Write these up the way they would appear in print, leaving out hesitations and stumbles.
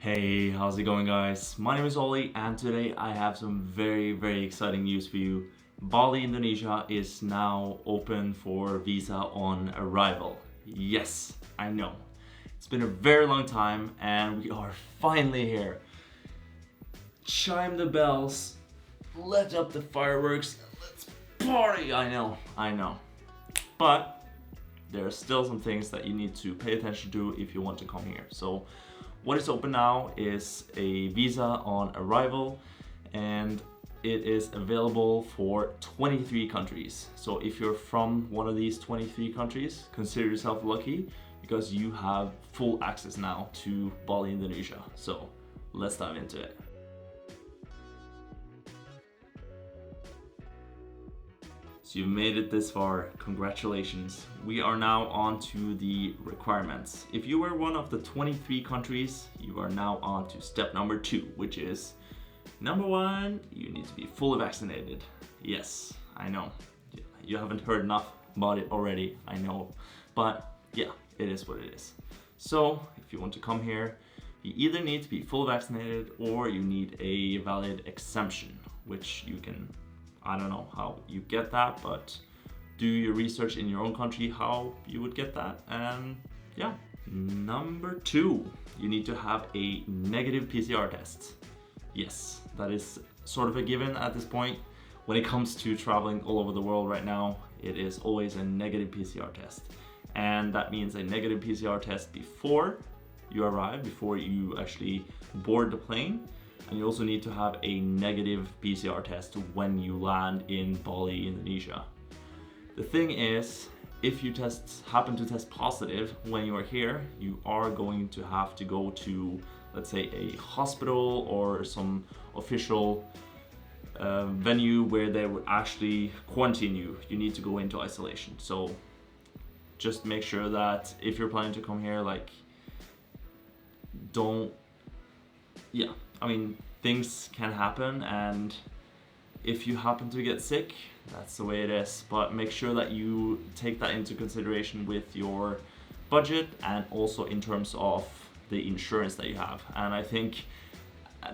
Hey, how's it going guys? My name is Ollie and today I have some very exciting news for you. Bali, Indonesia is now open for visa on arrival. Yes, I know. It's been a very long time and we are finally here. Chime the bells, let up the fireworks, and let's party! I know. But there are still some things that you need to pay attention to if you want to come here. So what is open now is a visa on arrival and it is available for 23 countries. So if you're from one of these 23 countries, consider yourself lucky because you have full access now to Bali, Indonesia. So let's dive into it. So you've made it this far, congratulations. We are now on to the requirements. If you were one of the 23 countries, you are now on to step number 2, which is number 1, you need to be fully vaccinated. Yes, I know, you haven't heard enough about it already, I know, but yeah, it is what it is. So if you want to come here, you either need to be fully vaccinated or you need a valid exemption, which you can, I don't know how you get that, but do your research in your own country how you would get that. And yeah. Number 2, you need to have a negative PCR test. Yes, that is sort of a given at this point. When it comes to traveling all over the world right now, it is always a negative PCR test. And that means a negative PCR test before you arrive, before you actually board the plane. And you also need to have a negative PCR test when you land in Bali, Indonesia. The thing is, if you happen to test positive when you are here, you are going to have to go to, let's say, a hospital or some official venue where they would actually quarantine you. You need to go into isolation. So just make sure that if you're planning to come here, I mean, things can happen, and if you happen to get sick, that's the way it is. But make sure that you take that into consideration with your budget and also in terms of the insurance that you have. And I think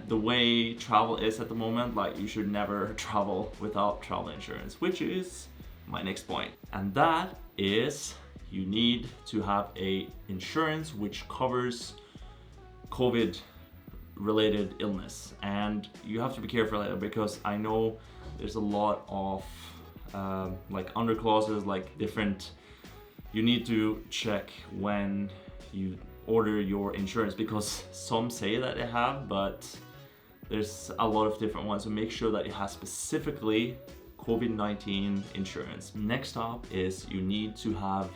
the way travel is at the moment, you should never travel without travel insurance, which is my next point. And that is, you need to have a insurance which covers COVID related illness, and you have to be careful later because I know there's a lot of under clauses, you need to check when you order your insurance because some say that they have, but there's a lot of different ones, so make sure that it has specifically COVID-19 insurance. Next up is you need to have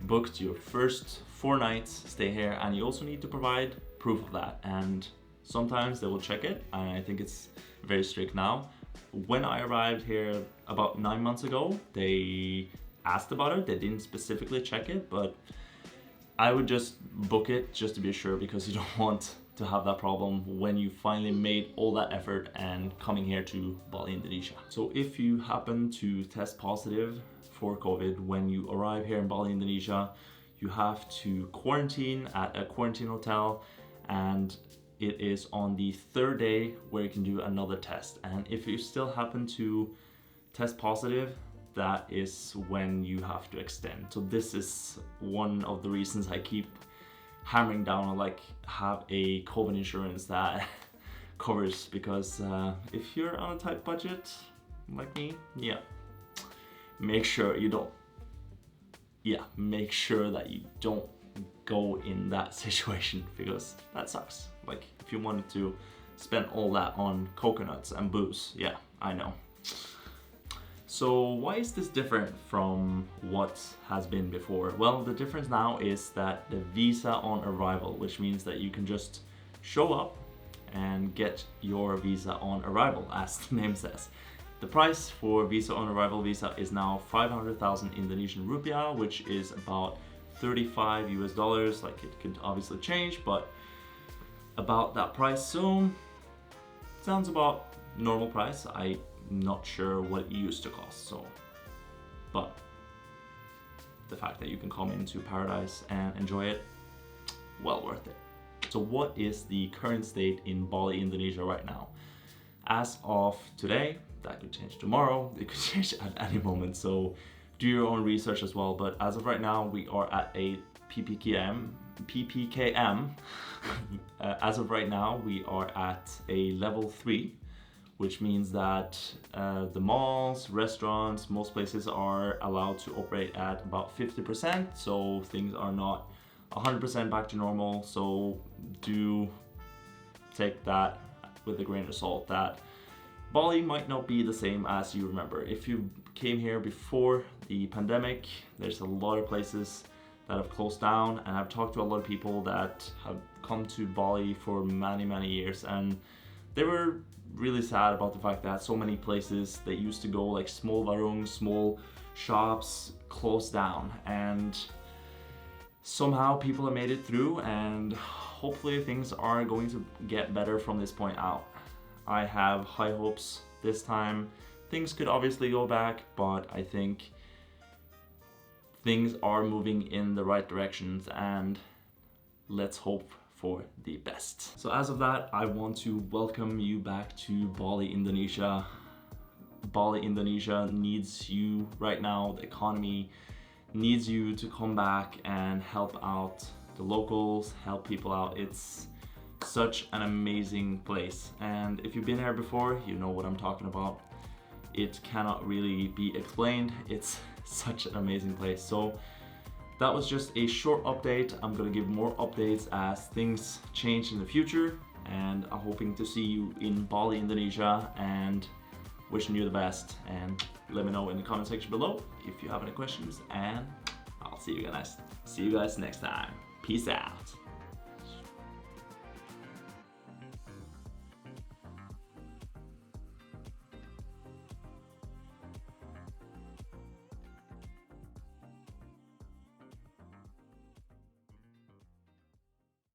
booked your first 4 nights stay here, and you also need to provide proof of that. And sometimes they will check it, and I think it's very strict now. When I arrived here about 9 months ago, they asked about it. They didn't specifically check it, but I would just book it just to be sure, because you don't want to have that problem when you finally made all that effort and coming here to Bali, Indonesia. So if you happen to test positive for COVID when you arrive here in Bali, Indonesia, you have to quarantine at a quarantine hotel, and it is on the 3rd day where you can do another test. And if you still happen to test positive, that is when you have to extend. So this is one of the reasons I keep hammering down on have a COVID insurance that covers, because if you're on a tight budget like me, make sure that you don't go in that situation, because that sucks. If you wanted to spend all that on coconuts and booze, yeah, I know. So why is this different from what has been before? Well, the difference now is that the visa on arrival, which means that you can just show up and get your visa on arrival, as the name says. The price for visa on arrival visa is now 500,000 Indonesian rupiah, which is about $35 US. It could obviously change, but about that price. So sounds about normal price. I'm not sure what it used to cost, but the fact that you can come into paradise and enjoy it, well worth it. So what is the current state in Bali, Indonesia right now? As of today, that could change tomorrow, it could change at any moment, so do your own research as well. But as of right now, we are at a PPKM. As of right now, we are at a level 3, which means that the malls, restaurants, most places are allowed to operate at about 50%, so things are not 100% back to normal. So do take that with a grain of salt, that Bali might not be the same as you remember. If you came here before the pandemic, there's a lot of places that have closed down, and I've talked to a lot of people that have come to Bali for many years, and they were really sad about the fact that so many places that used to go, like small warung, small shops, closed down, and somehow people have made it through, and hopefully things are going to get better from this point out. I have high hopes this time. Things could obviously go back, but I think things are moving in the right directions, and let's hope for the best. So as of that, I want to welcome you back to Bali, Indonesia. Bali, Indonesia needs you right now. The economy needs you to come back and help out the locals, help people out. It's such an amazing place, and if you've been here before, you know what I'm talking about. It cannot really be explained. It's such an amazing place. So that was just a short update. I'm gonna give more updates as things change in the future, and I'm hoping to see you in Bali, Indonesia, and wishing you the best. And let me know in the comment section below if you have any questions, and I'll see you guys next time. Peace out.